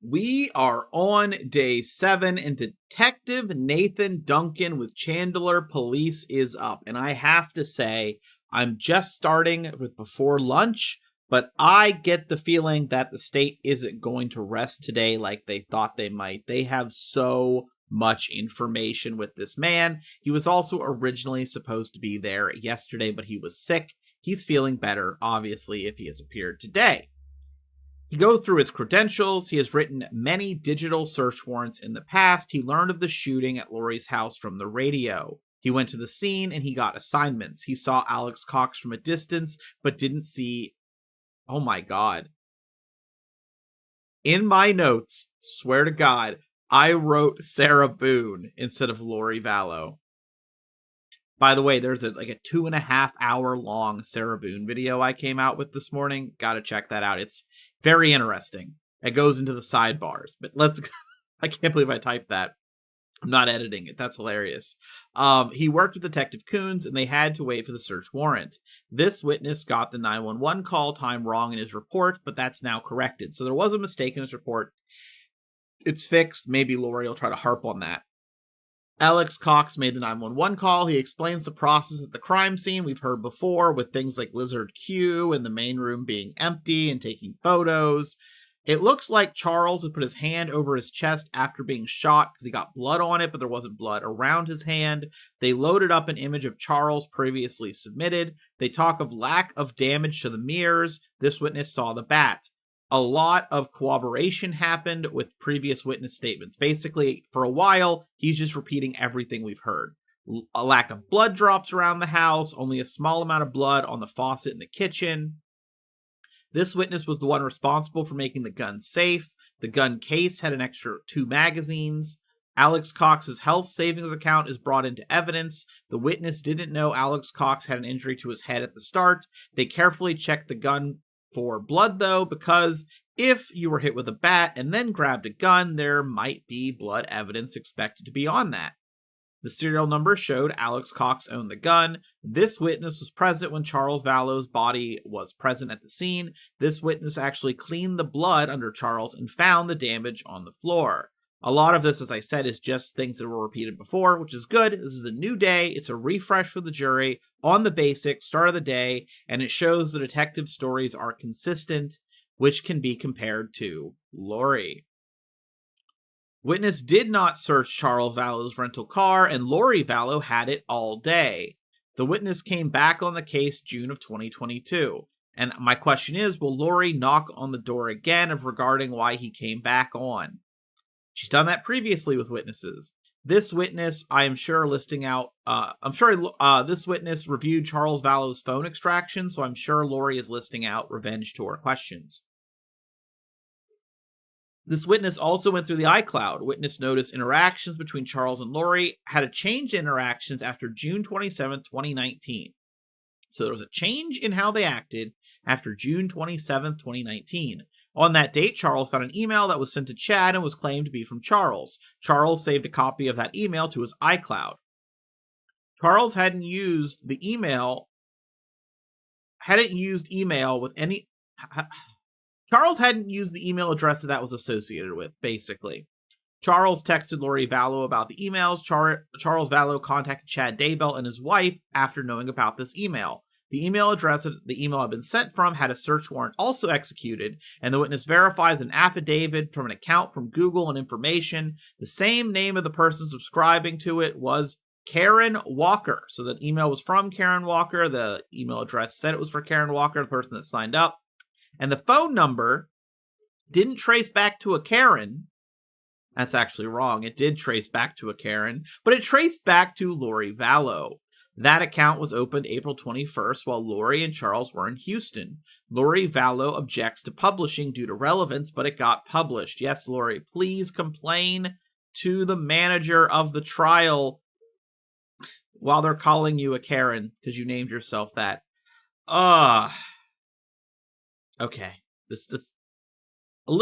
We are on day 7, and Detective Nathan Duncan with Chandler Police is up. And I have to say, I'm just starting with before lunch, but I get the feeling that the state isn't going to rest today like they thought they might. They have so much information with this man. He was also originally supposed to be there yesterday, but he was sick. He's feeling better, obviously, if he has appeared today. He goes through his credentials. He has written many digital search warrants in the past. He learned of the shooting at Lori's house from the radio. He went to the scene and he got assignments. He saw Alex Cox from a distance, but didn't see. Oh my God. In my notes, swear to God, I wrote Sarah Boone instead of Lori Vallow. By the way, there's a 2.5 hour long Sarah Boone video I came out with this morning. Gotta check that out. It's very interesting. It goes into the sidebars, but I can't believe I typed that. I'm not editing it. That's hilarious. He worked with Detective Coons, and they had to wait for the search warrant. This witness got the 911 call time wrong in his report, but that's now corrected. So there was a mistake in his report. It's fixed. Maybe Lori will try to harp on that. Alex Cox made the 911 call. He explains the process at the crime scene we've heard before, with things like Lizard Q and the main room being empty and taking photos. It looks like Charles had put his hand over his chest after being shot because he got blood on it, but there wasn't blood around his hand. They loaded up an image of Charles previously submitted. They talk of lack of damage to the mirrors. This witness saw the bat. A lot of corroboration happened with previous witness statements. Basically, for a while, he's just repeating everything we've heard. A lack of blood drops around the house, only a small amount of blood on the faucet in the kitchen. This witness was the one responsible for making the gun safe. The gun case had an extra 2 magazines. Alex Cox's health savings account is brought into evidence. The witness didn't know Alex Cox had an injury to his head at the start. They carefully checked the gun for blood, though, because if you were hit with a bat and then grabbed a gun, there might be blood evidence expected to be on that. The serial number showed Alex Cox owned the gun. This witness was present when Charles Vallow's body was present at the scene. This witness actually cleaned the blood under Charles and found the damage on the floor. A lot of this, as I said, is just things that were repeated before, which is good. This is a new day. It's a refresh for the jury on the basics, start of the day, and it shows the detective stories are consistent, which can be compared to Lori. Witness did not search Charles Vallow's rental car, and Lori Vallow had it all day. The witness came back on the case June of 2022. And my question is, will Lori knock on the door again regarding why he came back on? She's done that previously with witnesses. This witness, I am sure, this witness reviewed Charles Vallow's phone extraction, so I'm sure Lori is listing out revenge tour questions. This witness also went through the iCloud. Witness noticed interactions between Charles and Lori had a change in interactions after June 27, 2019. So there was a change in how they acted after June 27, 2019. On that date, Charles found an email that was sent to Chad and was claimed to be from Charles. Charles saved a copy of that email to his iCloud. Charles hadn't used email with any... Charles hadn't used the email address that was associated with, basically. Charles texted Lori Vallow about the emails. Charles Vallow contacted Chad Daybell and his wife after knowing about this email. The email address that the email had been sent from had a search warrant also executed, and the witness verifies an affidavit from an account from Google and information. The same name of the person subscribing to it was Karen Walker. So the email was from Karen Walker. The email address said it was for Karen Walker, the person that signed up. And the phone number didn't trace back to a Karen. That's actually wrong. It did trace back to a Karen, but it traced back to Lori Vallow. That account was opened April 21st while Lori and Charles were in Houston. Lori Vallow objects to publishing due to relevance, but it got published. Yes, Lori, please complain to the manager of the trial while they're calling you a Karen because you named yourself that. Okay. You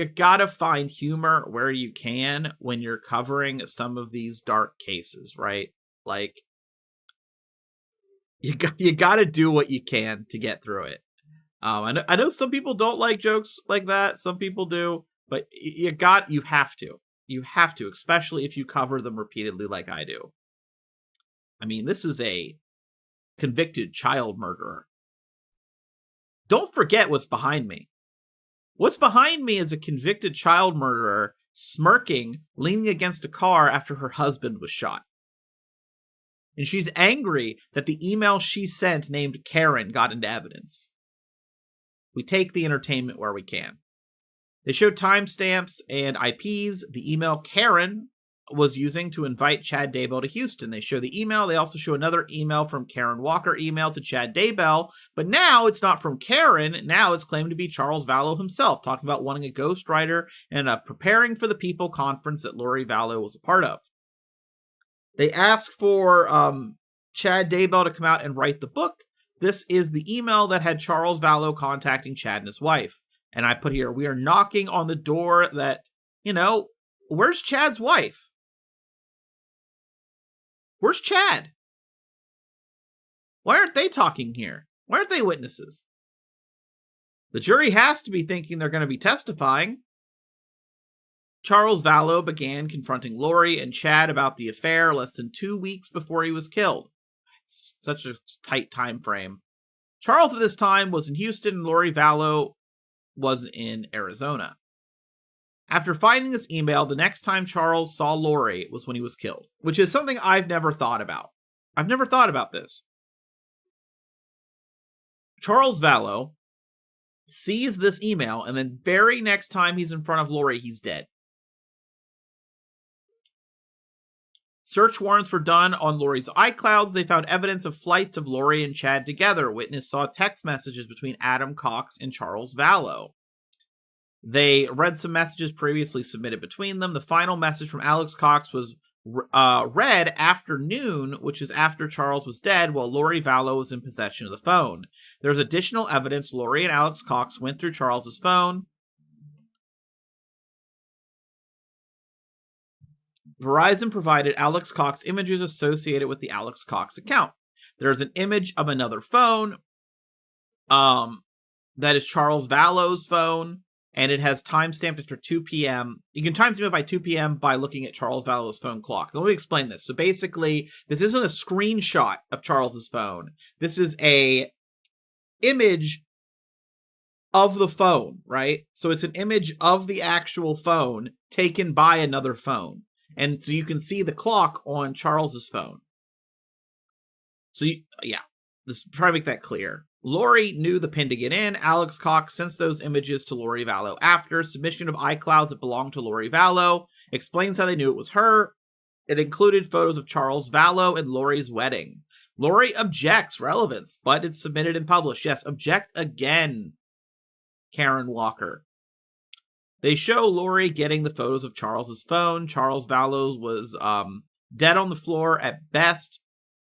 gotta find humor where you can when you're covering some of these dark cases, right? Like, you gotta do what you can to get through it. I know some people don't like jokes like that. Some people do. But you have to. You have to, especially if you cover them repeatedly like I do. I mean, this is a convicted child murderer. Don't forget what's behind me. What's behind me is a convicted child murderer smirking, leaning against a car after her husband was shot. And she's angry that the email she sent named Karen got into evidence. We take the entertainment where we can. They showed timestamps and IPs. The email Karen was using to invite Chad Daybell to Houston. They show the email. They also show another email from Karen Walker email to Chad Daybell. But now it's not from Karen. Now it's claimed to be Charles Vallow himself, talking about wanting a ghostwriter and preparing for the People conference that Lori Vallow was a part of. They ask for Chad Daybell to come out and write the book. This is the email that had Charles Vallow contacting Chad and his wife. And I put here, we are knocking on the door that, where's Chad's wife? Where's Chad? Why aren't they talking here? Why aren't they witnesses? The jury has to be thinking they're going to be testifying. Charles Vallow began confronting Lori and Chad about the affair less than 2 weeks before he was killed. It's such a tight time frame. Charles at this time was in Houston, and Lori Vallow was in Arizona. After finding this email, the next time Charles saw Lori was when he was killed, which is something I've never thought about. I've never thought about this. Charles Vallow sees this email, and then very next time he's in front of Lori, he's dead. Search warrants were done on Lori's iClouds. They found evidence of flights of Lori and Chad together. Witness saw text messages between Adam Cox and Charles Vallow. They read some messages previously submitted between them. The final message from Alex Cox was read after noon, which is after Charles was dead, while Lori Vallow was in possession of the phone. There's additional evidence Lori and Alex Cox went through Charles's phone. Verizon provided Alex Cox images associated with the Alex Cox account. There's an image of another phone that is Charles Vallow's phone, and it has timestamped after 2 p.m. You can timestamp it by 2 p.m. by looking at Charles Vallow's phone clock. Let me explain this. So basically, this isn't a screenshot of Charles's phone. This is a image of the phone, right? So it's an image of the actual phone taken by another phone. And so you can see the clock on Charles's phone. So, let's try to make that clear. Lori knew the pin to get in. Alex Cox sends those images to Lori Vallow after. Submission of iClouds that belonged to Lori Vallow. Explains how they knew it was her. It included photos of Charles Vallow and Lori's wedding. Lori objects relevance, but it's submitted and published. Yes, object again, Karen Walker. They show Lori getting the photos of Charles's phone. Charles Vallow was dead on the floor at best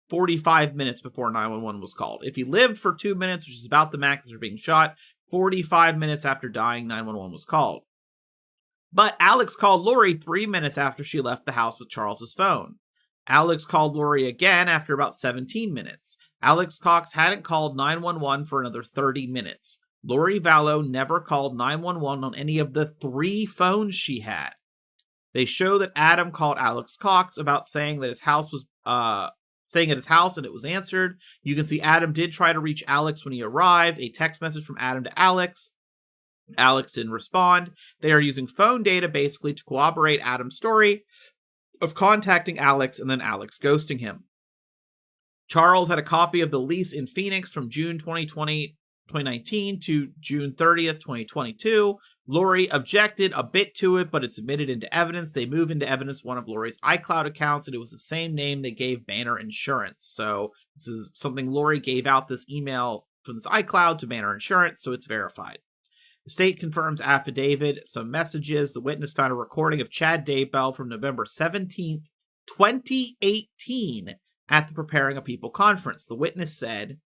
45 minutes before 911 was called. If he lived for 2 minutes, which is about the max after being shot, 45 minutes after dying, 911 was called. But Alex called Lori 3 minutes after she left the house with Charles's phone. Alex called Lori again after about 17 minutes. Alex Cox hadn't called 911 for another 30 minutes. Lori Vallow never called 911 on any of the 3 phones she had. They show that Adam called Alex Cox about saying that his house was staying at his house, and it was answered. You can see Adam did try to reach Alex when he arrived. A text message from Adam to Alex. Alex didn't respond. They are using phone data basically to corroborate Adam's story of contacting Alex and then Alex ghosting him. Charles had a copy of the lease in Phoenix from June 2019 to June 30th, 2022. Lori objected a bit to it, but it's admitted into evidence. They move into evidence one of Lori's iCloud accounts, and it was the same name they gave Banner Insurance. So this is something Lori gave out this email from this iCloud to Banner Insurance, so it's verified. The state confirms affidavit, some messages. The witness found a recording of Chad Daybell from November 17th, 2018 at the Preparing a People conference. The witness said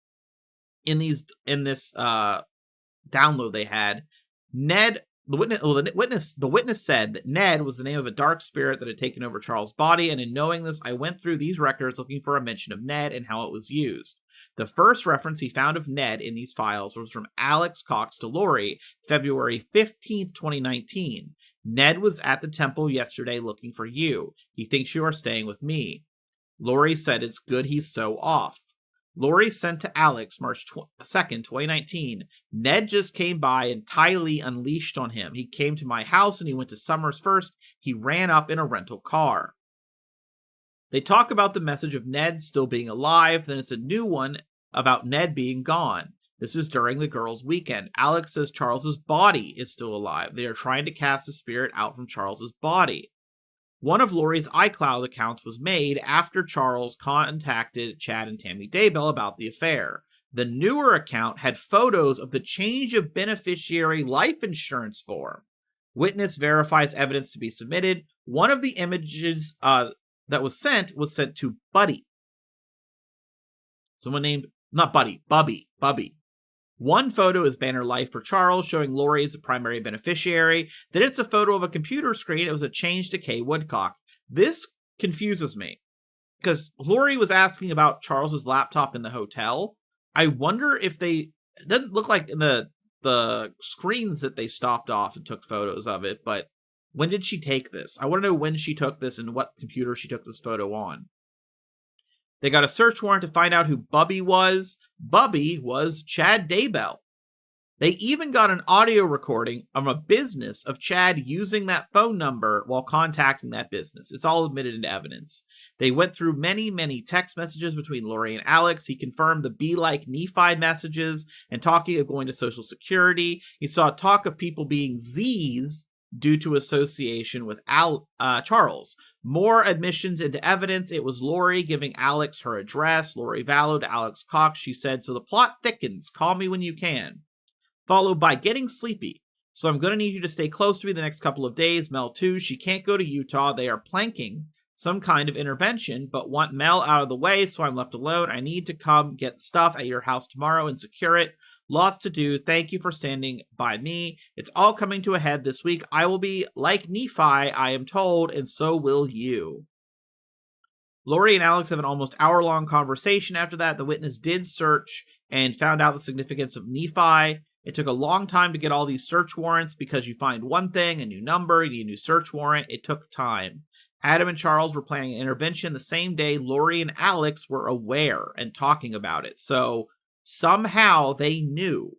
in this download they had, the witness said that Ned was the name of a dark spirit that had taken over Charles' body, and in knowing this, I went through these records looking for a mention of Ned and how it was used. The first reference he found of Ned in these files was from Alex Cox to Lori, February 15th, 2019. Ned was at the temple yesterday looking for you. He thinks you are staying with me. Lori said it's good he's so off. Lori sent to Alex March 2nd, 2019. Ned just came by and Tylee unleashed on him. He came to my house and he went to Summers first. He ran up in a rental car. They talk about the message of Ned still being alive, then it's a new one about Ned being gone. This is during the girls' weekend. Alex says Charles's body is still alive. They are trying to cast the spirit out from Charles's body. One of Lori's iCloud accounts was made after Charles contacted Chad and Tammy Daybell about the affair. The newer account had photos of the change of beneficiary life insurance form. Witness verifies evidence to be submitted. One of the images that was sent to Buddy. Someone named, not Buddy, Bubby. One photo is banner life for Charles, showing Lori as the primary beneficiary. Then it's a photo of a computer screen. It was a change to Kay Woodcock. This confuses me because Lori was asking about Charles's laptop in the hotel. I wonder if it doesn't look like in the screens that they stopped off and took photos of it, but when did she take this? I want to know when she took this and what computer she took this photo on. They got a search warrant to find out who Bubby was. Bubby was Chad Daybell. They even got an audio recording of a business of Chad using that phone number while contacting that business. It's all admitted into evidence. They went through many, many text messages between Lori and Alex. He confirmed the Be Like Nephi messages and talking of going to Social Security. He saw talk of people being Z's due to association with Charles. More admissions into evidence. It was Lori giving Alex her address. Lori Vallow to Alex Cox. She said, so the plot thickens. Call me when you can. Followed by getting sleepy. So I'm going to need you to stay close to me the next couple of days. Mel too. She can't go to Utah. They are planking some kind of intervention, but want Mel out of the way, so I'm left alone. I need to come get stuff at your house tomorrow and secure it. Lots to do. Thank you for standing by me. It's all coming to a head this week. I will be like Nephi, I am told, and so will you. Lori and Alex have an almost hour-long conversation after that. The witness did search and found out the significance of Nephi. It took a long time to get all these search warrants because you find one thing, a new number, you need a new search warrant. It took time. Adam and Charles were planning an intervention the same day Lori and Alex were aware and talking about it. So somehow they knew.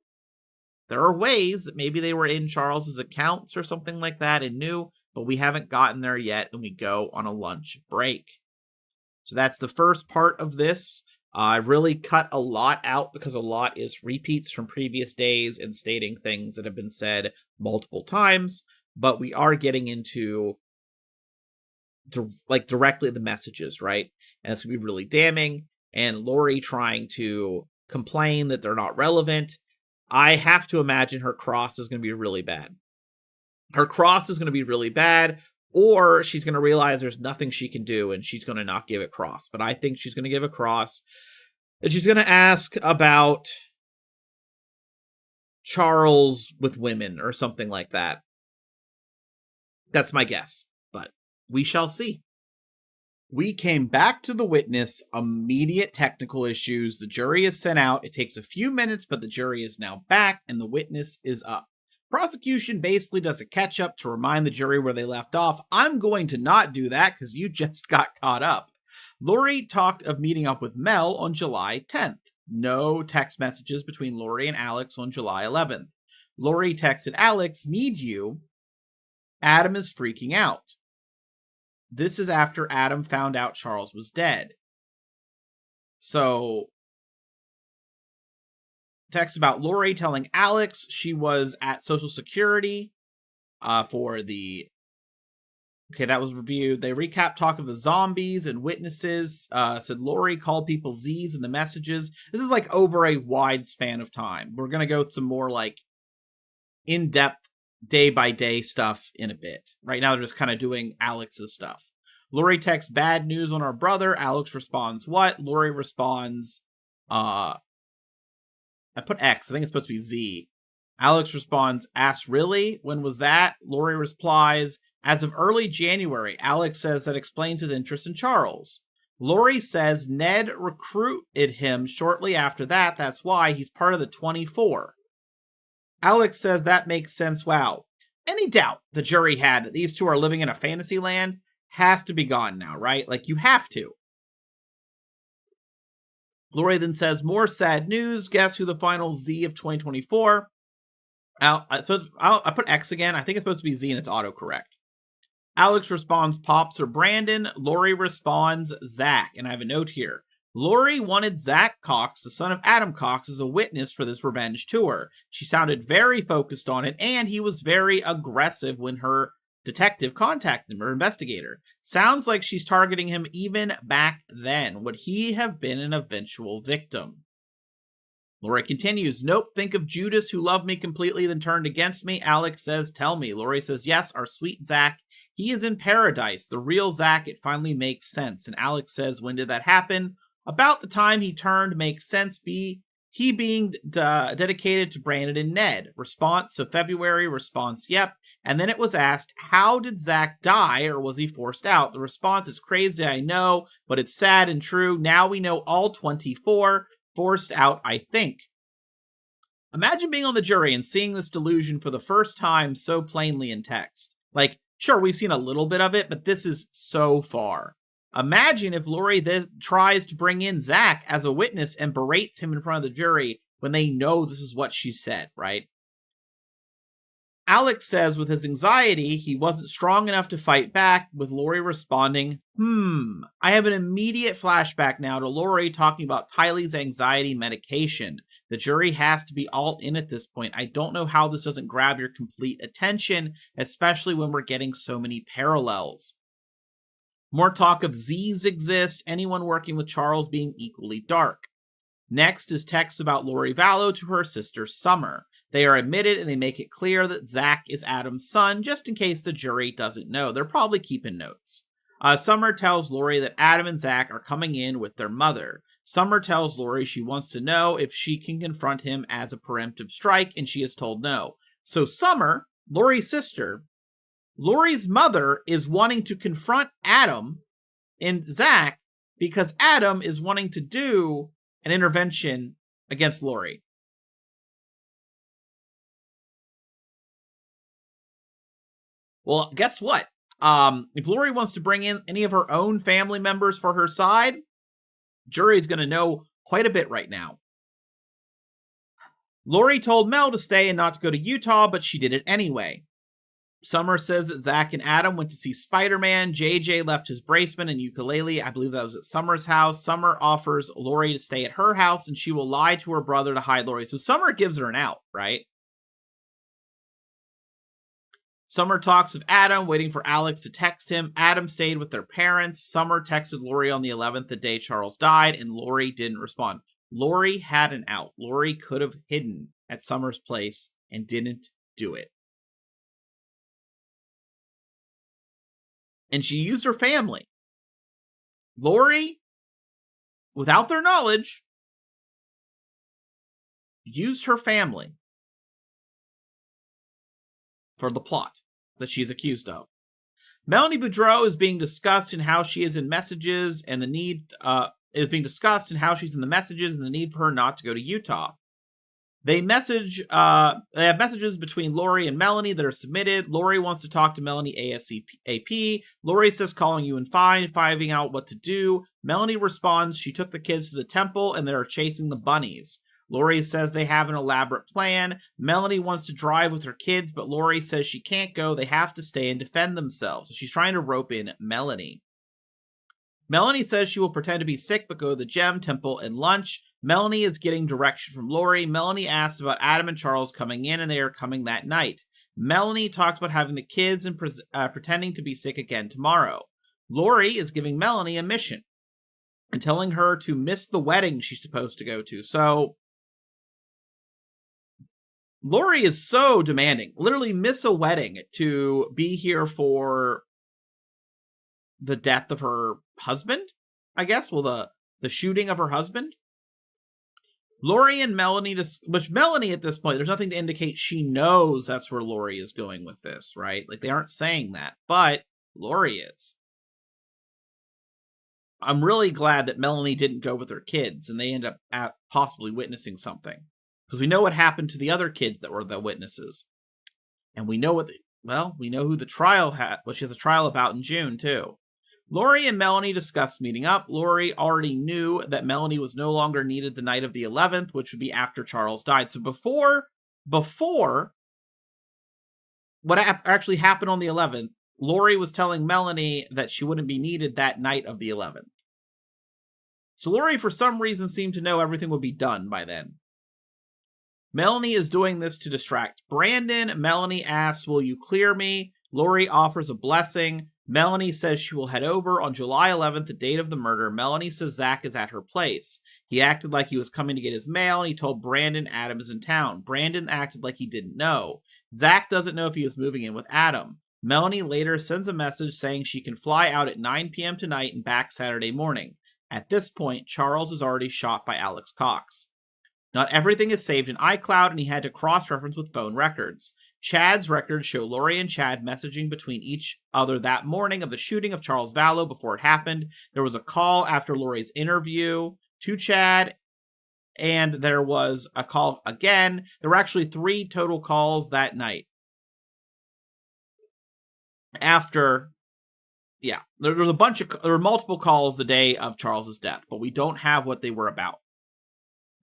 There are ways that maybe they were in Charles's accounts or something like that and knew, but we haven't gotten there yet, and we go on a lunch break. So that's the first part of this. I really cut a lot out because a lot is repeats from previous days and stating things that have been said multiple times, but we are getting into directly the messages, right? And it's going to be really damning, and Lori trying to complain that they're not relevant. I have to imagine her cross is going to be really bad. Her cross is going to be really bad, or she's going to realize there's nothing she can do and she's going to not give it cross. But I think she's going to give a cross, and she's going to ask about Charles with women or something like that. That's my guess, but we shall see. We came back to the witness, immediate technical issues. The jury is sent out. It takes a few minutes, but the jury is now back and the witness is up. Prosecution basically does a catch up to remind the jury where they left off. I'm going to not do that because you just got caught up. Lori talked of meeting up with Mel on July 10th. No text messages between Lori and Alex on July 11th. Lori texted Alex, need you. Adam is freaking out. This is after Adam found out Charles was dead. So, text about Lori telling Alex she was at Social Security for the... Okay, that was reviewed. They recap talk of the zombies and witnesses. Said Lori called people Z's in the messages. This is like over a wide span of time. We're going to go with some more like in-depth day-by-day stuff in a bit. Right now they're just kind of doing Alex's stuff. Lori texts bad news on our brother. Alex responds what? Lori responds, I put X. I think it's supposed to be Z. Alex responds, ass really? When was that? Lori replies, as of early January. Alex says that explains his interest in Charles. Lori says Ned recruited him shortly after that. That's why he's part of the 24. Alex says that makes sense. Wow. Any doubt the jury had that these two are living in a fantasy land has to be gone now, right? Like, you have to. Lori then says, more sad news. Guess who the final Z of 2024? I put X again. I think it's supposed to be Z and it's autocorrect. Alex responds, Pops or Brandon. Lori responds, Zach. And I have a note here. Lori wanted Zach Cox, the son of Adam Cox, as a witness for this revenge tour. She sounded very focused on it, and he was very aggressive when her detective contacted him, or investigator. Sounds like she's targeting him even back then. Would he have been an eventual victim? Lori continues, nope, think of Judas who loved me completely then turned against me. Alex says, tell me. Lori says, yes, our sweet Zach. He is in paradise. The real Zach, it finally makes sense. And Alex says, when did that happen? About the time he turned makes sense. He being dedicated to Brandon and Ned. Response, so February. Response, yep. And then it was asked, how did Zach die, or was he forced out? The response is crazy, I know, but it's sad and true. Now we know all 24. Forced out, I think. Imagine being on the jury and seeing this delusion for the first time so plainly in text. Like, sure, we've seen a little bit of it, but this is so far. Imagine if Lori tries to bring in Zach as a witness and berates him in front of the jury when they know this is what she said, right? Alex says with his anxiety, he wasn't strong enough to fight back, with Lori responding, I have an immediate flashback now to Lori talking about Tylee's anxiety medication. The jury has to be all in at this point. I don't know how this doesn't grab your complete attention, especially when we're getting so many parallels. More talk of Z's exist, anyone working with Charles being equally dark. Next is text about Lori Vallow to her sister Summer. They are admitted and they make it clear that Zach is Adam's son, just in case the jury doesn't know. They're probably keeping notes. Summer tells Lori that Adam and Zach are coming in with their mother. Summer tells Lori she wants to know if she can confront him as a preemptive strike, and she is told no. So Summer, Lori's sister, Lori's mother is wanting to confront Adam and Zach because Adam is wanting to do an intervention against Lori. Well, guess what? If Lori wants to bring in any of her own family members for her side, jury is going to know quite a bit right now. Lori told Mel to stay and not to go to Utah, but she did it anyway. Summer says that Zach and Adam went to see Spider-Man. JJ left his bracelet and ukulele. I believe that was at Summer's house. Summer offers Lori to stay at her house, and she will lie to her brother to hide Lori. So Summer gives her an out, right? Summer talks of Adam, waiting for Alex to text him. Adam stayed with their parents. Summer texted Lori on the 11th, the day Charles died, and Lori didn't respond. Lori had an out. Lori could have hidden at Summer's place and didn't do it. And she used her family. Lori, without their knowledge, used her family for the plot that she's accused of. Melanie Boudreau is being discussed in how she is in messages and the need is being discussed in how she's in the messages and the need for her not to go to Utah. They have messages between Lori and Melanie that are submitted. Lori wants to talk to Melanie ASAP. Lori says calling you and finding out what to do. Melanie responds she took the kids to the temple and they are chasing the bunnies. Lori says they have an elaborate plan. Melanie wants to drive with her kids, but Lori says she can't go. They have to stay and defend themselves. So she's trying to rope in Melanie. Melanie says she will pretend to be sick but go to the gem, temple, and lunch. Melanie is getting direction from Lori. Melanie asks about Adam and Charles coming in, and they are coming that night. Melanie talks about having the kids and pretending to be sick again tomorrow. Lori is giving Melanie a mission and telling her to miss the wedding she's supposed to go to. So Lori is so demanding. Literally miss a wedding to be here for the death of her husband, I guess. Well, the shooting of her husband. Lori and Melanie, which Melanie at this point, there's nothing to indicate she knows that's where Lori is going with this, right? Like, they aren't saying that, but Lori is. I'm really glad that Melanie didn't go with her kids and they end up possibly witnessing something. Because we know what happened to the other kids that were the witnesses. And we know what Well, we know who the trial had. Well, she has a trial about in June, too. Lori and Melanie discussed meeting up. Lori already knew that Melanie was no longer needed the night of the 11th, which would be after Charles died. So before what actually happened on the 11th, Lori was telling Melanie that she wouldn't be needed that night of the 11th. So Lori, for some reason, seemed to know everything would be done by then. Melanie is doing this to distract Brandon. Melanie asks, will you clear me? Lori offers a blessing. Melanie says she will head over on July 11th, the date of the murder. Melanie says Zach is at her place. He acted like he was coming to get his mail, and he told Brandon Adam is in town. Brandon acted like he didn't know. Zach doesn't know if he was moving in with Adam. Melanie later sends a message saying she can fly out at 9 p.m. tonight and back Saturday morning. At this point, Charles is already shot by Alex Cox. Not everything is saved in iCloud, and he had to cross-reference with phone records. Chad's records show Lori and Chad messaging between each other that morning of the shooting of Charles Vallow before it happened. There was a call after Lori's interview to Chad, and there was a call again. There were actually 3 total calls that night. After, there were multiple calls the day of Charles's death, but we don't have what they were about.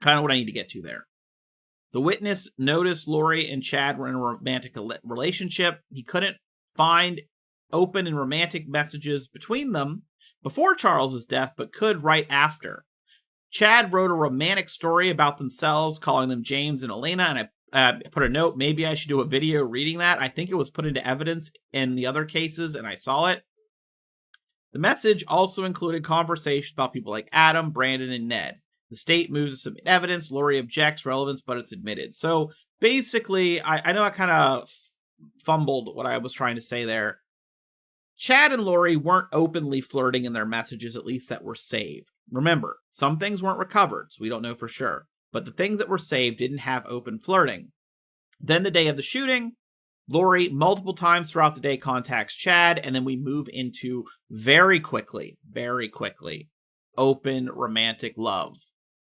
Kind of what I need to get to there. The witness noticed Lori and Chad were in a romantic relationship. He couldn't find open and romantic messages between them before Charles's death, but could right after. Chad wrote a romantic story about themselves, calling them James and Elena, and I put a note, maybe I should do a video reading that. I think it was put into evidence in the other cases, and I saw it. The message also included conversations about people like Adam, Brandon, and Ned. The state moves to submit evidence. Lori objects relevance, but it's admitted. So basically, I know I kind of fumbled what I was trying to say there. Chad and Lori weren't openly flirting in their messages, at least that were saved. Remember, some things weren't recovered, so we don't know for sure. But the things that were saved didn't have open flirting. Then the day of the shooting, Lori multiple times throughout the day contacts Chad, and then we move into very quickly, open romantic love.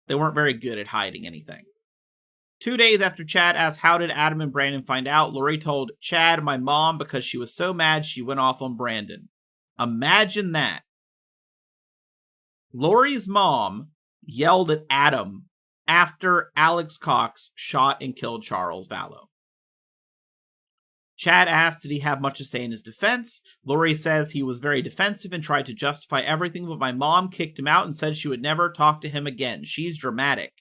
They weren't very good at hiding anything. 2 days after Chad asked how did Adam and Brandon find out, Lori told Chad, my mom, because she was so mad she went off on Brandon. Imagine that. Lori's mom yelled at Adam after Alex Cox shot and killed Charles Vallow. Chad asked did he have much to say in his defense. Lori says he was very defensive and tried to justify everything, but my mom kicked him out and said she would never talk to him again. She's dramatic.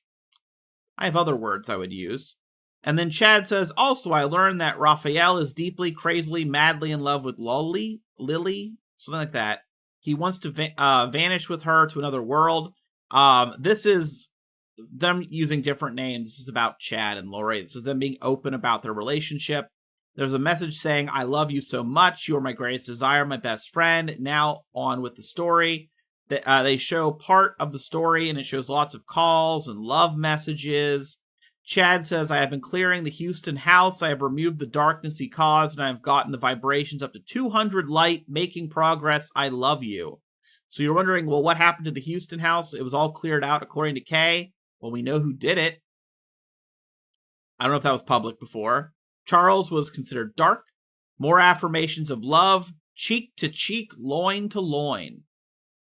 I have other words I would use. And then Chad says, also I learned that Raphael is deeply, crazily, madly in love with Lily, something like that. He wants to vanish with her to another world. This is them using different names. This is about Chad and Lori. This is them being open about their relationship. There's a message saying, I love you so much. You are my greatest desire, my best friend. Now on with the story. They show part of the story, and it shows lots of calls and love messages. Chad says, I have been clearing the Houston house. I have removed the darkness he caused, and I have gotten the vibrations up to 200 light, making progress. I love you. So you're wondering, well, what happened to the Houston house? It was all cleared out according to Kay. Well, we know who did it. I don't know if that was public before. Charles was considered dark. More affirmations of love. Cheek to cheek, loin to loin.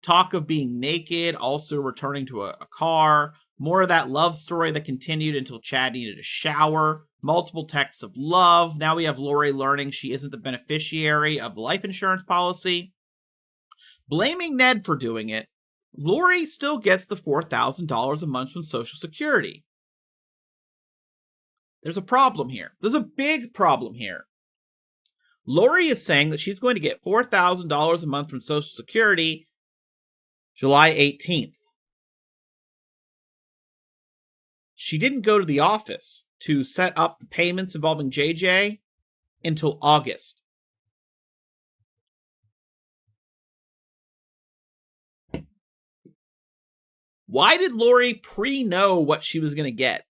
Talk of being naked, also returning to a car. More of that love story that continued until Chad needed a shower. Multiple texts of love. Now we have Lori learning she isn't the beneficiary of the life insurance policy. Blaming Ned for doing it, Lori still gets the $4,000 a month from Social Security. There's a problem here. There's a big problem here. Lori is saying that she's going to get $4,000 a month from Social Security July 18th. She didn't go to the office to set up the payments involving JJ until August. Why did Lori pre-know what she was going to get?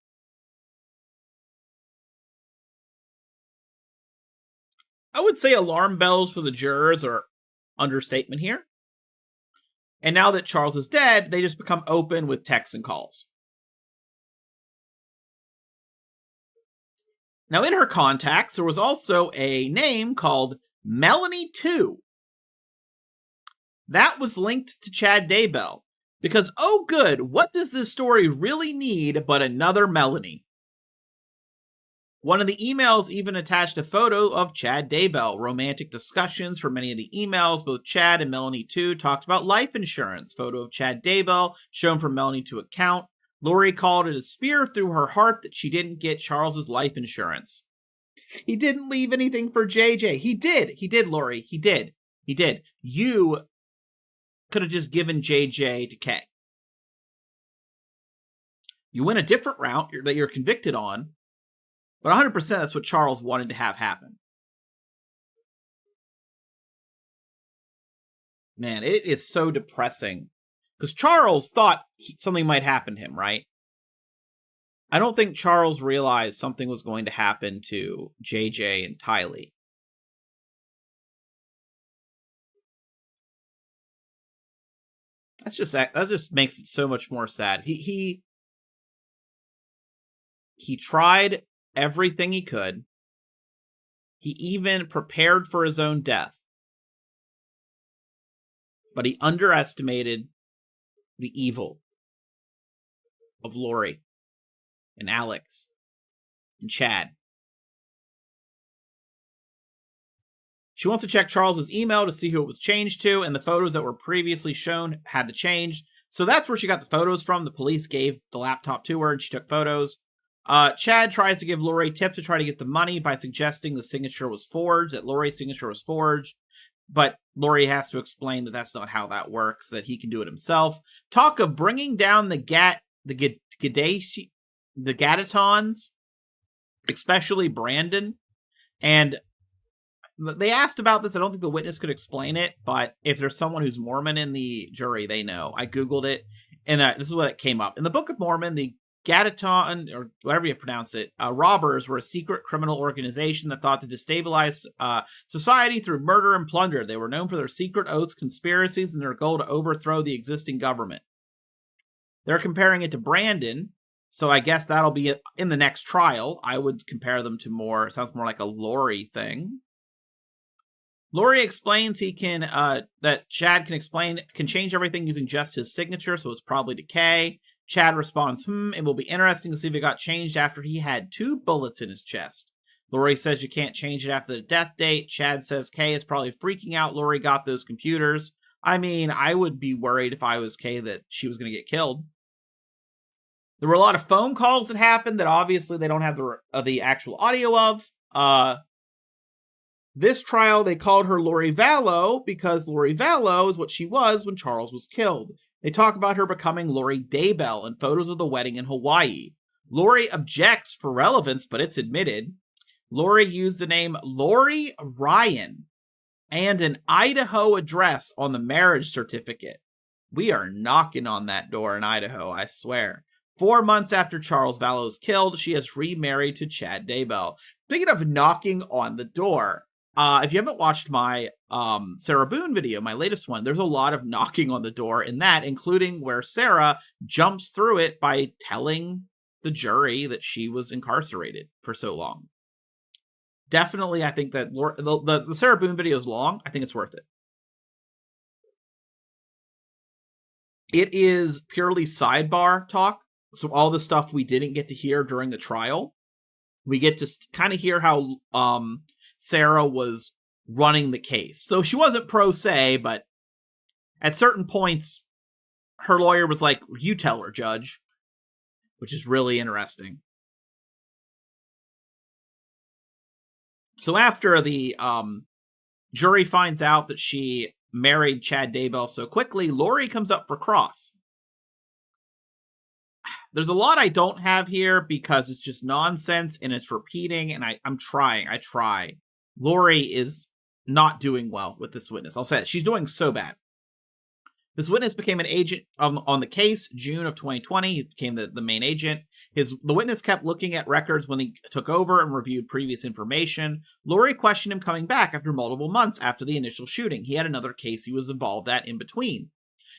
I would say alarm bells for the jurors are understatement here. And now that Charles is dead, they just become open with texts and calls. Now, in her contacts, there was also a name called Melanie 2. That was linked to Chad Daybell. Because, oh good, what does this story really need but another Melanie? One of the emails even attached a photo of Chad Daybell. Romantic discussions for many of the emails. Both Chad and Melanie 2 talked about life insurance. Photo of Chad Daybell shown from Melanie 2 account. Lori called it a spear through her heart that she didn't get Charles's life insurance. He didn't leave anything for JJ. He did, Lori. He did. You could have just given JJ to Kay. You went a different route that you're convicted on, but 100% that's what Charles wanted to have happen. Man, it is so depressing. Because Charles thought something might happen to him, right? I don't think Charles realized something was going to happen to JJ and Tylee. That just makes it so much more sad. He tried everything he could. He even prepared for his own death. But he underestimated the evil of Lori and Alex and Chad. She wants to check Charles's email to see who it was changed to, and the photos that were previously shown had the change. So that's where she got the photos from. The police gave the laptop to her and she took photos. Chad tries to give Lori tips to try to get the money by suggesting the signature was forged, that Lori's signature was forged. But Lori has to explain that that's not how that works, that he can do it himself. Talk of bringing down the Gatatons, especially Brandon. And they asked about this. I don't think the witness could explain it, but if there's someone who's Mormon in the jury, they know. I Googled it, and this is what it came up. In the Book of Mormon, the Gataton, or whatever you pronounce it, robbers were a secret criminal organization that thought to destabilize society through murder and plunder. They were known for their secret oaths, conspiracies, and their goal to overthrow the existing government. They're comparing it to Brandon, so I guess that'll be in the next trial. I would compare them to more, it sounds more like a Lori thing. Lori explains that Chad can change everything using just his signature, so it's probably to Kay. Chad responds, it will be interesting to see if it got changed after he had 2 bullets in his chest. Lori says you can't change it after the death date. Chad says Kay is probably freaking out Lori got those computers. I mean, I would be worried if I was Kay that she was going to get killed. There were a lot of phone calls that happened that obviously they don't have the actual audio of. This trial, they called her Lori Vallow because Lori Vallow is what she was when Charles was killed. They talk about her becoming Lori Daybell in photos of the wedding in Hawaii. Lori objects for relevance, but it's admitted. Lori used the name Lori Ryan and an Idaho address on the marriage certificate. We are knocking on that door in Idaho, I swear. 4 months after Charles Vallow is killed, she has remarried to Chad Daybell. Speaking of knocking on the door, if you haven't watched my Sarah Boone video, my latest one, there's a lot of knocking on the door in that, including where Sarah jumps through it by telling the jury that she was incarcerated for so long. Definitely, I think that the Sarah Boone video is long. I think it's worth it. It is purely sidebar talk, so all the stuff we didn't get to hear during the trial, we get to kind of hear how Sarah was running the case. So she wasn't pro se, but at certain points, her lawyer was like, you tell her, Judge, which is really interesting. So after the jury finds out that she married Chad Daybell so quickly, Lori comes up for cross. There's a lot I don't have here because it's just nonsense and it's repeating, and I'm trying. I try. Lori is not doing well with this witness. I'll say it. She's doing so bad. This witness became an agent on the case June of 2020. He became the main agent. The witness kept looking at records when he took over and reviewed previous information. Lori questioned him coming back after multiple months after the initial shooting. He had another case he was involved at in between.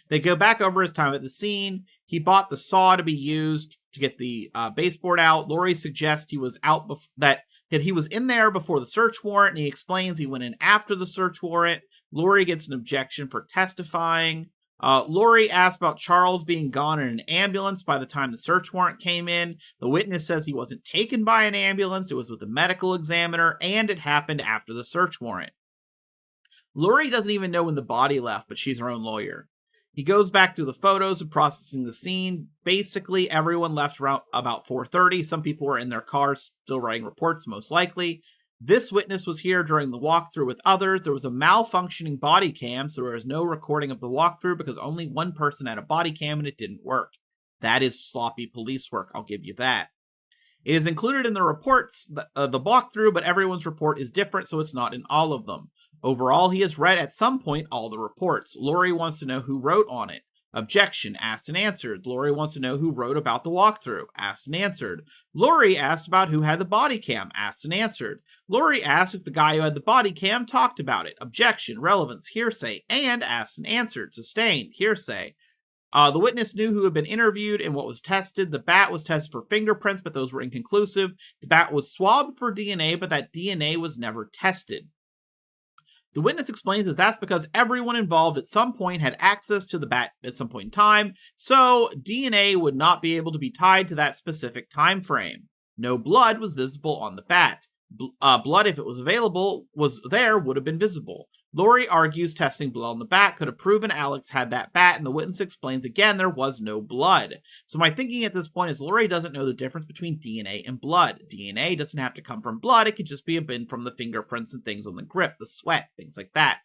They go back over his time at the scene. He bought the saw to be used to get the baseboard out. Lori suggests he was out that He was in there before the search warrant, and he explains he went in after the search warrant. Lori gets an objection for testifying. Lori asked about Charles being gone in an ambulance by the time the search warrant came in. The witness says he wasn't taken by an ambulance, it was with the medical examiner, and it happened after the search warrant. Lori doesn't even know when the body left, but she's her own lawyer. He goes back through the photos and processing the scene. Basically, everyone left around about 4:30. Some people were in their cars still writing reports, most likely. This witness was here during the walkthrough with others. There was a malfunctioning body cam, so there was no recording of the walkthrough because only one person had a body cam and it didn't work. That is sloppy police work, I'll give you that. It is included in the reports, the walkthrough, but everyone's report is different, so it's not in all of them. Overall, he has read at some point all the reports. Lori wants to know who wrote on it. Objection, asked and answered. Lori wants to know who wrote about the walkthrough. Asked and answered. Lori asked about who had the body cam. Asked and answered. Lori asked if the guy who had the body cam talked about it. Objection, relevance, hearsay, and asked and answered. Sustained, hearsay. The witness knew who had been interviewed and what was tested. The bat was tested for fingerprints, but those were inconclusive. The bat was swabbed for DNA, but that DNA was never tested. The witness explains that that's because everyone involved at some point had access to the bat at some point in time, so DNA would not be able to be tied to that specific time frame. No blood was visible on the bat. Blood, if it was available, would have been visible. Lori argues testing blood on the bat could have proven Alex had that bat, and the witness explains again there was no blood. So my thinking at this point is Lori doesn't know the difference between DNA and blood. DNA doesn't have to come from blood, it could just be from the fingerprints and things on the grip, the sweat, things like that.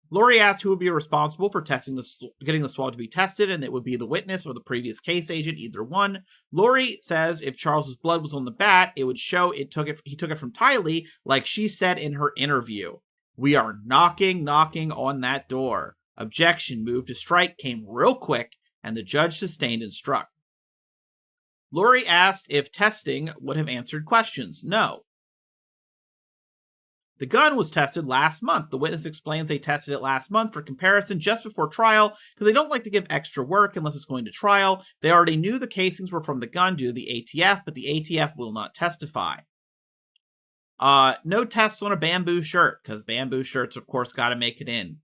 Lori asks who would be responsible for getting the swab to be tested, and it would be the witness or the previous case agent, either one. Lori says if Charles's blood was on the bat, it would show he took it from Tylee, like she said in her interview. We are knocking on that door. Objection, move to strike came real quick, and the judge sustained and struck. Lori asked if testing would have answered questions. No. The gun was tested last month. The witness explains they tested it last month for comparison just before trial because they don't like to give extra work unless it's going to trial. They already knew the casings were from the gun due to the ATF, but the ATF will not testify. No tests on a bamboo shirt, because bamboo shirts, of course, got to make it in.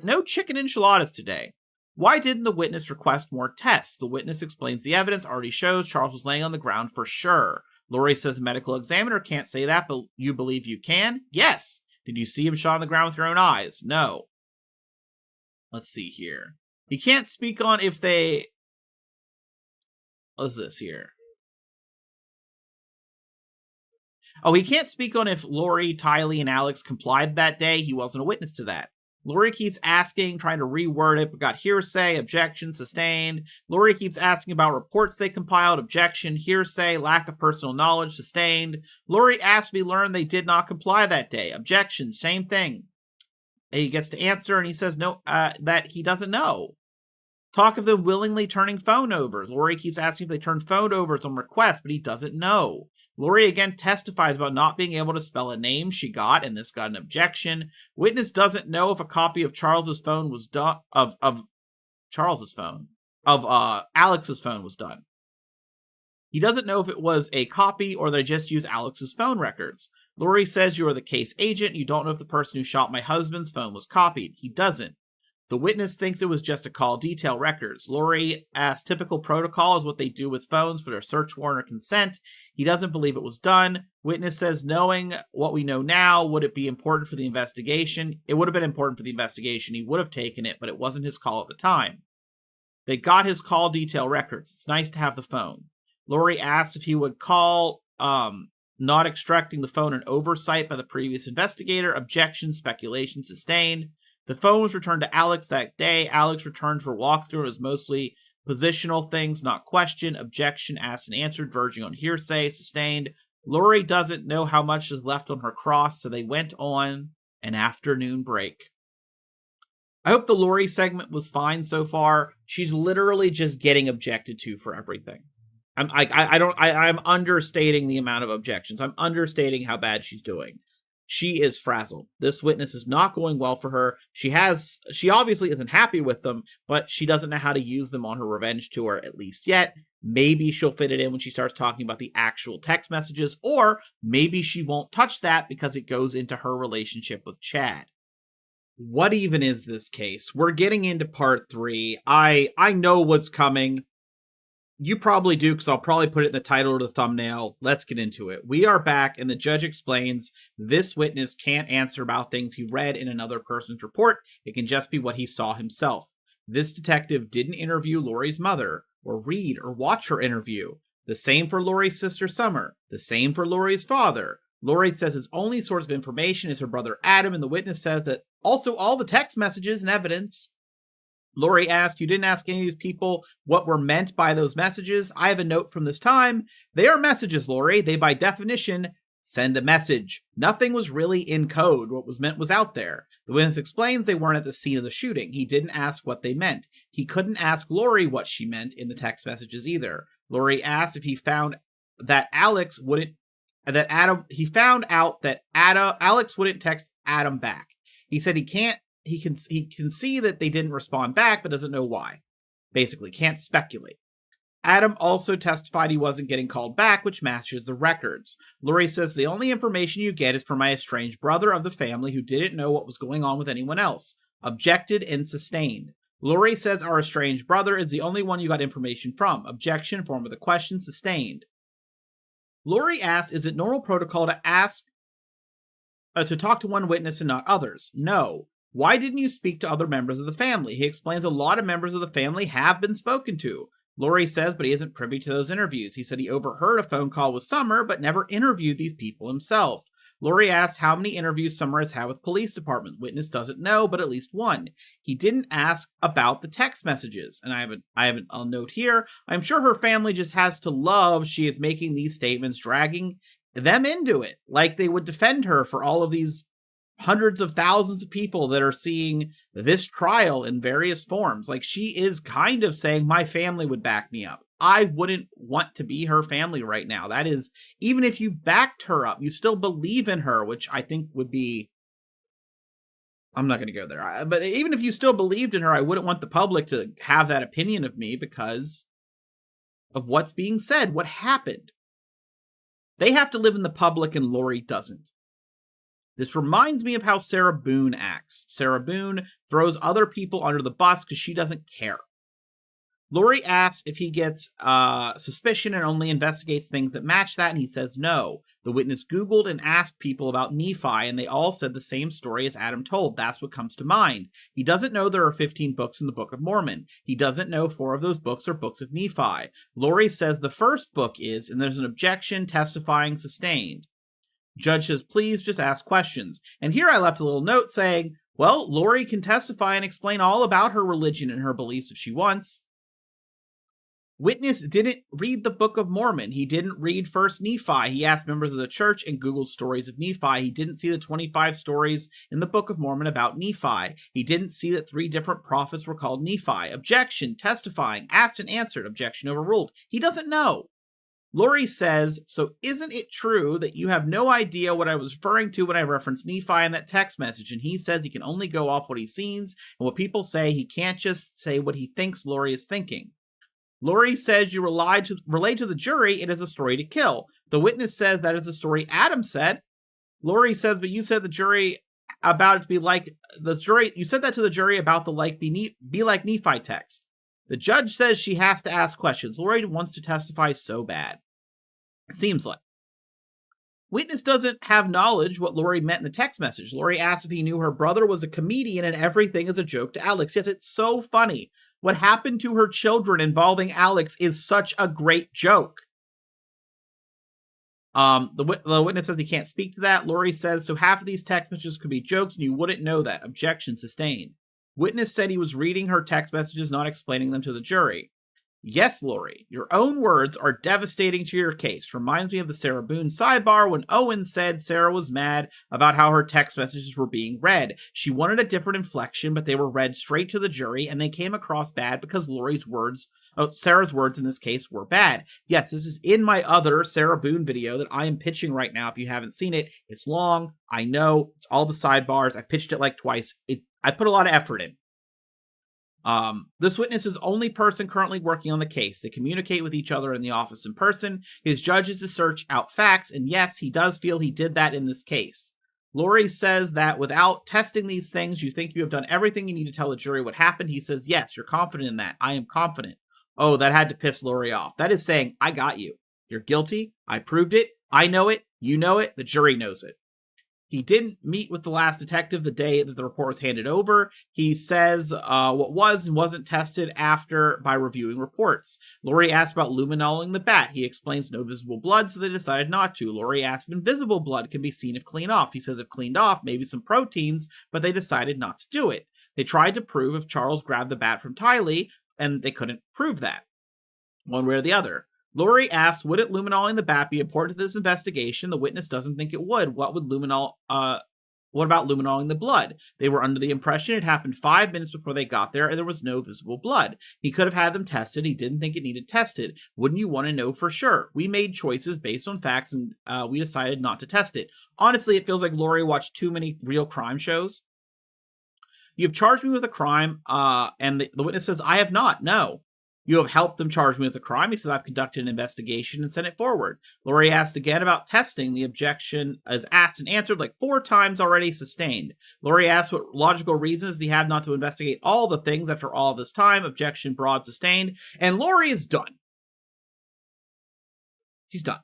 No chicken enchiladas today. Why didn't the witness request more tests? The witness explains the evidence already shows Charles was laying on the ground for sure. Lori says the medical examiner can't say that, but you believe you can? Yes. Did you see him shot on the ground with your own eyes? No. Let's see here. He can't speak on if they... What's this here? Oh, he can't speak on if Lori, Tylee, and Alex complied that day. He wasn't a witness to that. Lori keeps asking, trying to reword it, but got hearsay, objection, sustained. Lori keeps asking about reports they compiled, objection, hearsay, lack of personal knowledge, sustained. Lori asked if he learned they did not comply that day, objection, same thing. He gets to answer, and he says no, that he doesn't know. Talk of them willingly turning phone over. Lori keeps asking if they turned phone overs on request, but he doesn't know. Lori again testifies about not being able to spell a name she got, and this got an objection. Witness doesn't know if a copy of Charles's phone was done, of Alex's phone was done. He doesn't know if it was a copy or they just used Alex's phone records. Lori says you are the case agent. You don't know if the person who shot my husband's phone was copied. He doesn't. The witness thinks it was just a call detail records. Lori asks typical protocol is what they do with phones for their search warrant or consent. He doesn't believe it was done. Witness says knowing what we know now, would it be important for the investigation? It would have been important for the investigation. He would have taken it, but it wasn't his call at the time. They got his call detail records. It's nice to have the phone. Lori asks if he would call not extracting the phone an oversight by the previous investigator. Objection, speculation, sustained. The phone was returned to Alex that day. Alex returned for walkthrough. It was mostly positional things, not question. Objection, asked and answered, verging on hearsay, sustained. Lori doesn't know how much is left on her cross, so they went on an afternoon break. I hope the Lori segment was fine so far. She's literally just getting objected to for everything. I'm understating the amount of objections. I'm understating how bad she's doing. She is frazzled. This witness is not going well for her. She obviously isn't happy with them, but she doesn't know how to use them on her revenge tour, at least yet. Maybe she'll fit it in when she starts talking about the actual text messages, or maybe she won't touch that because it goes into her relationship with Chad. What even is this case? We're getting into part 3. I know what's coming. You probably do, because I'll probably put it in the title or the thumbnail. Let's get into it. We are back, and the judge explains this witness can't answer about things he read in another person's report. It can just be what he saw himself. This detective didn't interview Lori's mother, or read or watch her interview. The same for Lori's sister Summer. The same for Lori's father. Lori says his only source of information is her brother Adam, and the witness says that also all the text messages and evidence. Lori asked, you didn't ask any of these people what were meant by those messages. I have a note from this time. They are messages, Lori. They, by definition, send a message. Nothing was really in code. What was meant was out there. The witness explains they weren't at the scene of the shooting. He didn't ask what they meant. He couldn't ask Lori what she meant in the text messages either. Lori asked if he found that Alex wouldn't text Adam back. He said he can see that they didn't respond back, but doesn't know why. Basically, can't speculate. Adam also testified he wasn't getting called back, which matches the records. Lori says the only information you get is from my estranged brother of the family who didn't know what was going on with anyone else. Objected and sustained. Lori says our estranged brother is the only one you got information from. Objection, form of the question, sustained. Lori asks, is it normal protocol to ask to talk to one witness and not others? No. Why didn't you speak to other members of the family? He explains a lot of members of the family have been spoken to. Lori says, but he isn't privy to those interviews. He said he overheard a phone call with Summer, but never interviewed these people himself. Lori asks how many interviews Summer has had with police department. Witness doesn't know, but at least one. He didn't ask about the text messages. And I have a note here. I'm sure her family just has to love she is making these statements, dragging them into it, like they would defend her for all of these hundreds of thousands of people that are seeing this trial in various forms. Like, she is kind of saying, my family would back me up. I wouldn't want to be her family right now. That is, even if you backed her up, you still believe in her, which I think would be, I'm not going to go there. But even if you still believed in her, I wouldn't want the public to have that opinion of me because of what's being said, what happened. They have to live in the public and Lori doesn't. This reminds me of how Sarah Boone acts. Sarah Boone throws other people under the bus because she doesn't care. Lori asks if he gets suspicion and only investigates things that match that, and he says no. The witness Googled and asked people about Nephi, and they all said the same story as Adam told. That's what comes to mind. He doesn't know there are 15 books in the Book of Mormon. He doesn't know 4 of those books are books of Nephi. Lori says the first book is, and there's an objection, testifying, sustained. Judge says, please just ask questions. And here I left a little note saying, well, Lori can testify and explain all about her religion and her beliefs if she wants. Witness didn't read the Book of Mormon. He didn't read First Nephi. He asked members of the church and Googled stories of Nephi. He didn't see the 25 stories in the Book of Mormon about Nephi. He didn't see that 3 different prophets were called Nephi. Objection, testifying, asked and answered, objection overruled. He doesn't know. Lori says, so isn't it true that you have no idea what I was referring to when I referenced Nephi in that text message? And he says he can only go off what he sees and what people say. He can't just say what he thinks Lori is thinking. Lori says you relay to the jury it is a story to kill. The witness says that is a story Adam said. Lori says, but you said the jury about it to be like the jury. You said that to the jury about the be like Nephi text. The judge says she has to ask questions. Lori wants to testify so bad. Seems like. Witness doesn't have knowledge what Lori meant in the text message. Lori asks if he knew her brother was a comedian and everything is a joke to Alex. Yes, it's so funny. What happened to her children involving Alex is such a great joke. The witness says he can't speak to that. Lori says, so half of these text messages could be jokes and you wouldn't know that. Objection sustained. Witness said he was reading her text messages, not explaining them to the jury. Yes, Lori, your own words are devastating to your case. Reminds me of the Sarah Boone sidebar when Owen said Sarah was mad about how her text messages were being read. She wanted a different inflection, but they were read straight to the jury, and they came across bad because Sarah's words in this case were bad. Yes, this is in my other Sarah Boone video that I am pitching right now. If you haven't seen it, it's long. I know. It's all the sidebars. I pitched it like twice. I put a lot of effort in. This witness is the only person currently working on the case. They communicate with each other in the office in person. His judge is to search out facts, and yes, he does feel he did that in this case. Lori says that without testing these things, you think you have done everything you need to tell the jury what happened. He says, yes, you're confident in that. I am confident. Oh, that had to piss Lori off. That is saying, I got you. You're guilty. I proved it. I know it. You know it. The jury knows it. He didn't meet with the last detective the day that the report was handed over. He says what was and wasn't tested after by reviewing reports. Lori asked about luminoling the bat. He explains no visible blood, so they decided not to. Lori asked if invisible blood can be seen if cleaned off. He says if cleaned off, maybe some proteins, but they decided not to do it. They tried to prove if Charles grabbed the bat from Tylee, and they couldn't prove that, one way or the other. Lori asks, wouldn't luminoling the bat be important to this investigation? The witness doesn't think it would. What about luminoling the blood? They were under the impression it happened 5 minutes before they got there and there was no visible blood. He could have had them tested. He didn't think it needed tested. Wouldn't you want to know for sure? We made choices based on facts and we decided not to test it. Honestly, it feels like Lori watched too many real crime shows. You've charged me with a crime, and the witness says, I have not. No. You have helped them charge me with a crime. He says, I've conducted an investigation and sent it forward. Lori asked again about testing. The objection is asked and answered like 4 times already, sustained. Lori asked what logical reasons they have not to investigate all the things after all this time. Objection, broad, sustained. And Lori is done. She's done.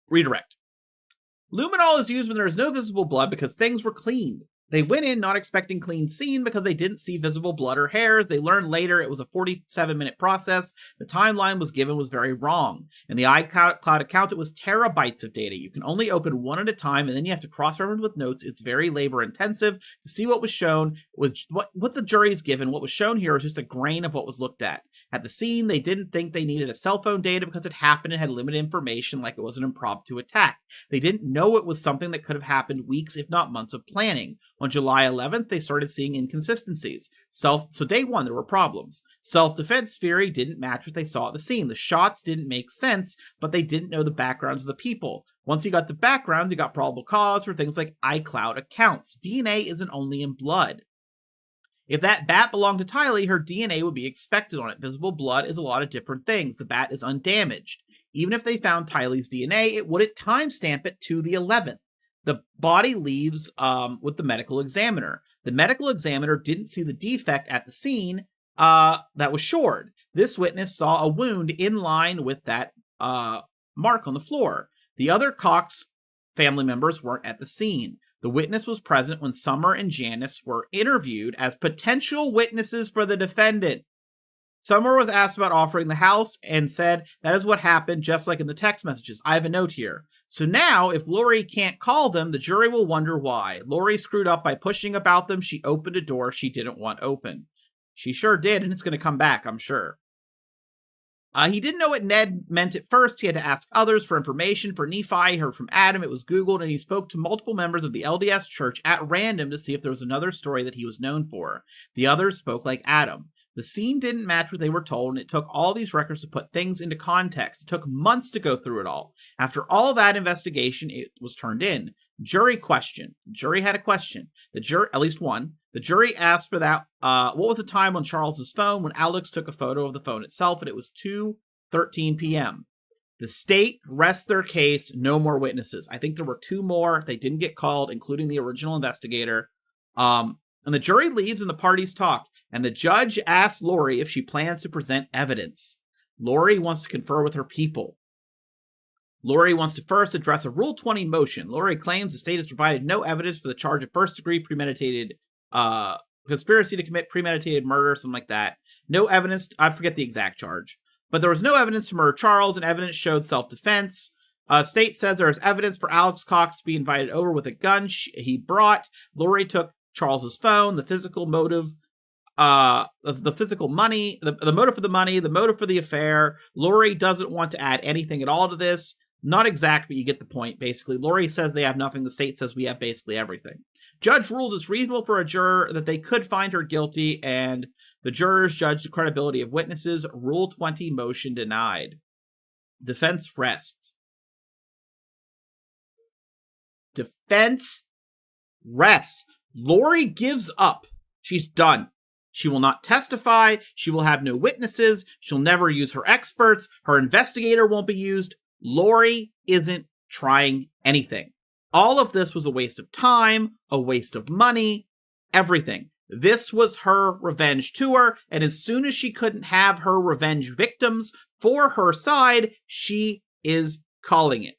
Redirect. Luminol is used when there is no visible blood because things were cleaned. They went in not expecting clean scene because they didn't see visible blood or hairs. They learned later it was a 47-minute process. The timeline was given was very wrong. In the iCloud accounts, it was terabytes of data. You can only open one at a time, and then you have to cross-reference with notes. It's very labor-intensive to see what was shown. What the jury is given, what was shown here is just a grain of what was looked at. At the scene, they didn't think they needed a cell phone data because it happened and had limited information like it was an impromptu attack. They didn't know it was something that could have happened weeks, if not months of planning. On July 11th, they started seeing inconsistencies. So day one, there were problems. Self-defense theory didn't match what they saw at the scene. The shots didn't make sense, but they didn't know the backgrounds of the people. Once you got the backgrounds, you got probable cause for things like iCloud accounts. DNA isn't only in blood. If that bat belonged to Tylee, her DNA would be expected on it. Visible blood is a lot of different things. The bat is undamaged. Even if they found Tylee's DNA, it wouldn't timestamp it to the 11th. The body leaves with the medical examiner. The medical examiner didn't see the defect at the scene that was shored. This witness saw a wound in line with that mark on the floor. The other Cox family members weren't at the scene. The witness was present when Summer and Janice were interviewed as potential witnesses for the defendant. Summer was asked about offering the house and said, that is what happened, just like in the text messages. I have a note here. So now, if Lori can't call them, the jury will wonder why. Lori screwed up by pushing about them. She opened a door she didn't want open. She sure did, and it's going to come back, I'm sure. He didn't know what Ned meant at first. He had to ask others for information. For Nephi, he heard from Adam. It was Googled, and he spoke to multiple members of the LDS church at random to see if there was another story that he was known for. The others spoke like Adam. The scene didn't match what they were told, and it took all these records to put things into context. It took months to go through it all. After all that investigation, it was turned in. Jury question. The jury had a question. The jury, at least one. The jury asked for that. What was the time on Charles's phone when Alex took a photo of the phone itself, and it was 2:13 p.m. The state rests their case. No more witnesses. I think there were 2 more. They didn't get called, including the original investigator. And the jury leaves and the parties talk. And the judge asks Lori if she plans to present evidence. Lori wants to confer with her people. Lori wants to first address a Rule 20 motion. Lori claims the state has provided no evidence for the charge of first-degree premeditated conspiracy to commit premeditated murder, something like that. No evidence, I forget the exact charge. But there was no evidence to murder Charles, and evidence showed self-defense. State says there is evidence for Alex Cox to be invited over with a gun he brought. Lori took Charles's phone, the physical motive, the physical money, the motive for the money, the motive for the affair. Lori doesn't want to add anything at all to this. Not exact, but you get the point, basically. Lori says they have nothing. The state says we have basically everything. Judge rules it's reasonable for a juror that they could find her guilty, and the jurors judge the credibility of witnesses. Rule 20 motion denied. Defense rests. Defense rests. Lori gives up. She's done. She will not testify. She will have no witnesses. She'll never use her experts. Her investigator won't be used. Lori isn't trying anything. All of this was a waste of time, a waste of money, everything. This was her revenge tour, and as soon as she couldn't have her revenge victims for her side, she is calling it.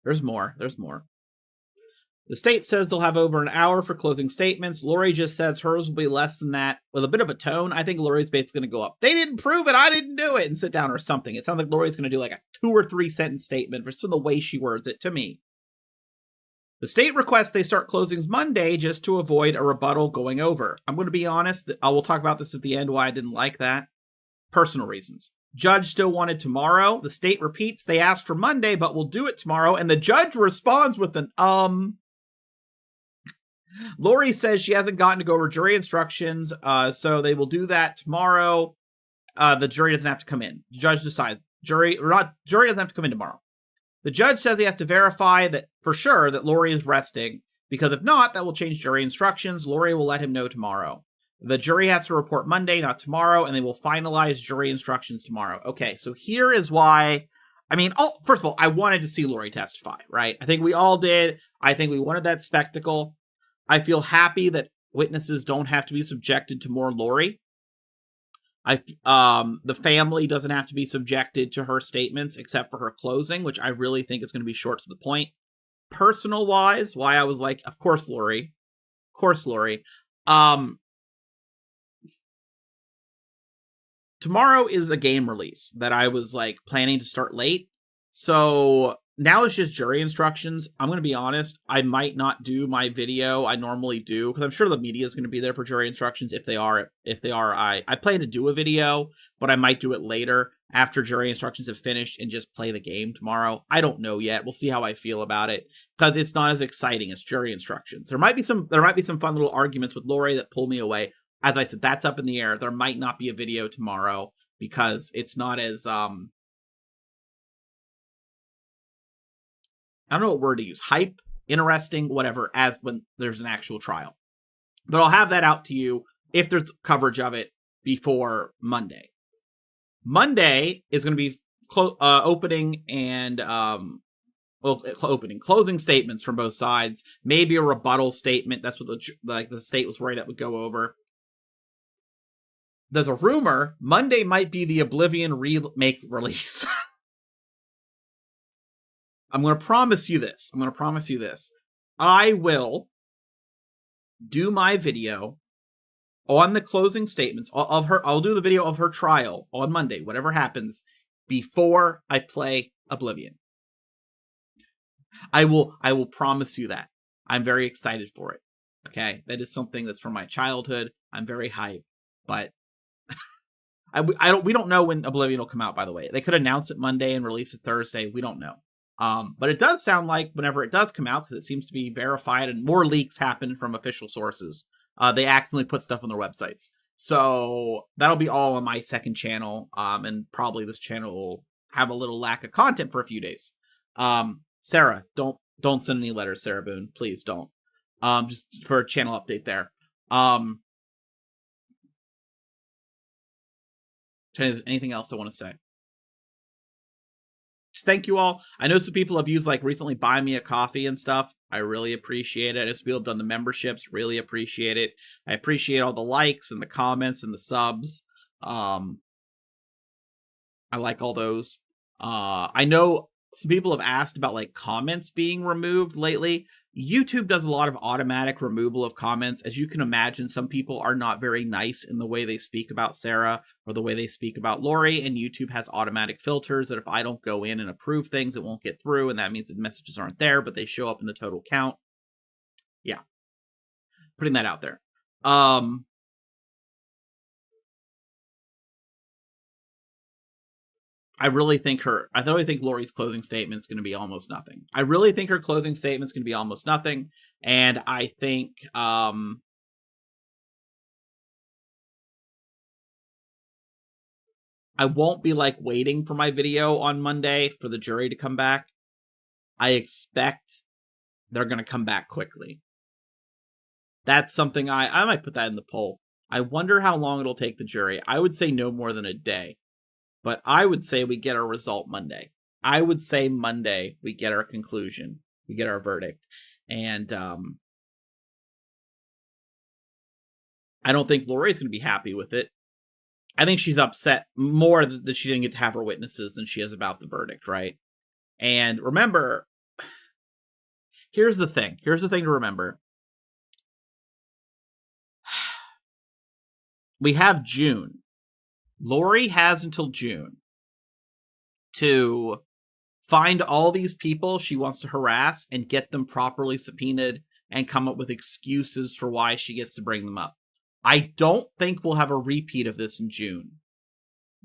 There's more. There's more. The state says they'll have over an hour for closing statements. Lori just says hers will be less than that with a bit of a tone. I think Lori's basically going to go up. They didn't prove it. I didn't do it, and sit down or something. It sounds like Lori's going to do like a 2 or 3 sentence statement just from the way she words it to me. The state requests they start closings Monday just to avoid a rebuttal going over. I'm going to be honest. I will talk about this at the end why I didn't like that. Personal reasons. Judge still wanted tomorrow. The state repeats they asked for Monday, but we'll do it tomorrow. And the judge responds with an Lori says she hasn't gotten to go over jury instructions, so they will do that tomorrow. The jury doesn't have to come in. The judge decides. Jury doesn't have to come in tomorrow. The judge says he has to verify that for sure that Lori is resting, because if not, that will change jury instructions. Lori will let him know tomorrow. The jury has to report Monday, not tomorrow, and they will finalize jury instructions tomorrow. Okay, so here is why. I mean, first of all, I wanted to see Lori testify, right? I think we all did. I think we wanted that spectacle. I feel happy that witnesses don't have to be subjected to more Lori. The family doesn't have to be subjected to her statements except for her closing, which I really think is going to be short to the point. Personal wise, why I was like, of course, Lori. Of course, Lori. Tomorrow is a game release that I was like planning to start late. So now it's just jury instructions. I'm going to be honest. I might not do my video I normally do because I'm sure the media is going to be there for jury instructions. If they are, I plan to do a video, but I might do it later after jury instructions have finished and just play the game tomorrow. I don't know yet. We'll see how I feel about it because it's not as exciting as jury instructions. There might be some fun little arguments with Lori that pull me away. As I said, that's up in the air. There might not be a video tomorrow because it's not as I don't know what word to use. Hype, interesting, whatever, as when there's an actual trial. But I'll have that out to you if there's coverage of it before Monday. Monday is going to be opening and closing statements from both sides. Maybe a rebuttal statement. That's what the state was worried that would go over. There's a rumor Monday might be the Oblivion remake release. I'm going to promise you this. I will do my video on the closing statements of her. I'll do the video of her trial on Monday, whatever happens, before I play Oblivion. I will promise you that. I'm very excited for it. Okay? That is something that's from my childhood. I'm very hyped. But we don't know when Oblivion will come out, by the way. They could announce it Monday and release it Thursday. We don't know. But it does sound like whenever it does come out, because it seems to be verified and more leaks happen from official sources, they accidentally put stuff on their websites. So that'll be all on my second channel. And probably this channel will have a little lack of content for a few days. Sarah, don't send any letters, Sarah Boone. Please don't. Just for a channel update there. Anything else I want to say? Thank you all. I know some people have used recently buy me a coffee and stuff. I really appreciate it. I know some people have done the memberships. Really appreciate it. I appreciate all the likes and the comments and the subs. I like all those. I know some people have asked about comments being removed lately. YouTube does a lot of automatic removal of comments. As you can imagine, some people are not very nice in the way they speak about Sarah or the way they speak about Lori, and YouTube has automatic filters that if I don't go in and approve things, it won't get through, and that means the messages aren't there, but they show up in the total count. Yeah. Putting that out there. I really think Lori's closing statement is going to be almost nothing. I really think her closing statement is going to be almost nothing. And I think, I won't be like waiting for my video on Monday for the jury to come back. I expect they're going to come back quickly. That's something I might put that in the poll. I wonder how long it'll take the jury. I would say no more than a day, but I would say we get our result Monday. I would say Monday we get our conclusion, we get our verdict, and I don't think Lori's going to be happy with it. I think she's upset more that she didn't get to have her witnesses than she is about the verdict, right? And remember, here's the thing to remember. We have June. Lori has until June to find all these people she wants to harass and get them properly subpoenaed and come up with excuses for why she gets to bring them up. I don't think we'll have a repeat of this in June.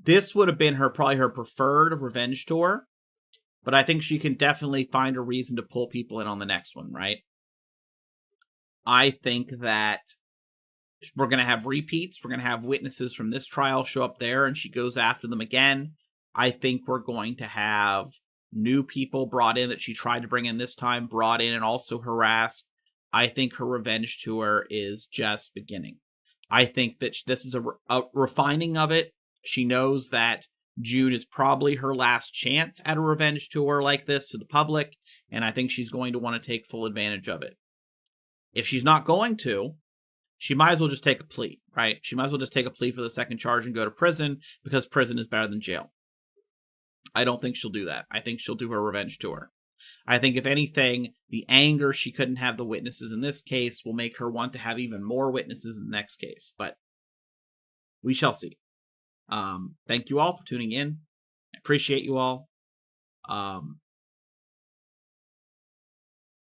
This would have been probably her preferred revenge tour, but I think she can definitely find a reason to pull people in on the next one, right? I think that we're going to have repeats. We're going to have witnesses from this trial show up there, and she goes after them again. I think we're going to have new people brought in that she tried to bring in this time, brought in and also harassed. I think her revenge tour is just beginning. I think that this is a refining of it. She knows that June is probably her last chance at a revenge tour like this to the public, and I think she's going to want to take full advantage of it. If she's not going to, she might as well just take a plea, right? She might as well just take a plea for the second charge and go to prison, because prison is better than jail. I don't think she'll do that. I think she'll do her revenge tour. I think, if anything, the anger she couldn't have the witnesses in this case will make her want to have even more witnesses in the next case. But we shall see. Thank you all for tuning in. I appreciate you all. I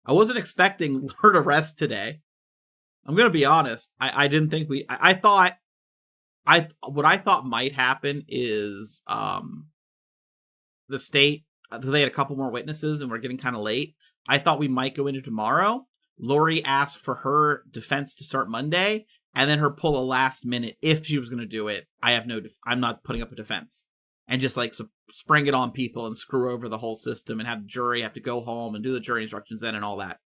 wasn't expecting her to rest today. I'm going to be honest. I didn't think I thought, what I thought might happen is, the state, they had a couple more witnesses and we're getting kind of late. I thought we might go into tomorrow. Lori asked for her defense to start Monday, and then her pull a last minute, if she was going to do it, I'm not putting up a defense. And just like spring it on people and screw over the whole system and have the jury have to go home and do the jury instructions then and all that.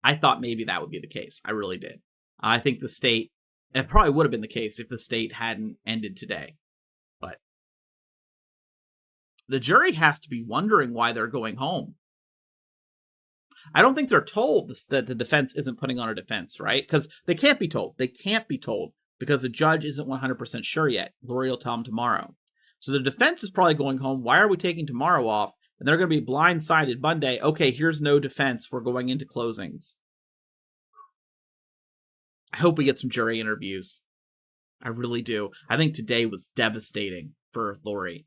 I thought maybe that would be the case. I really did. I think it probably would have been the case if the state hadn't ended today. But the jury has to be wondering why they're going home. I don't think they're told that the defense isn't putting on a defense, right? Because they can't be told. They can't be told because the judge isn't 100% sure yet. Lori will tell them tomorrow. So the defense is probably going home. Why are we taking tomorrow off? And they're going to be blindsided Monday. Okay, here's no defense. We're going into closings. I hope we get some jury interviews. I really do. I think today was devastating for Lori.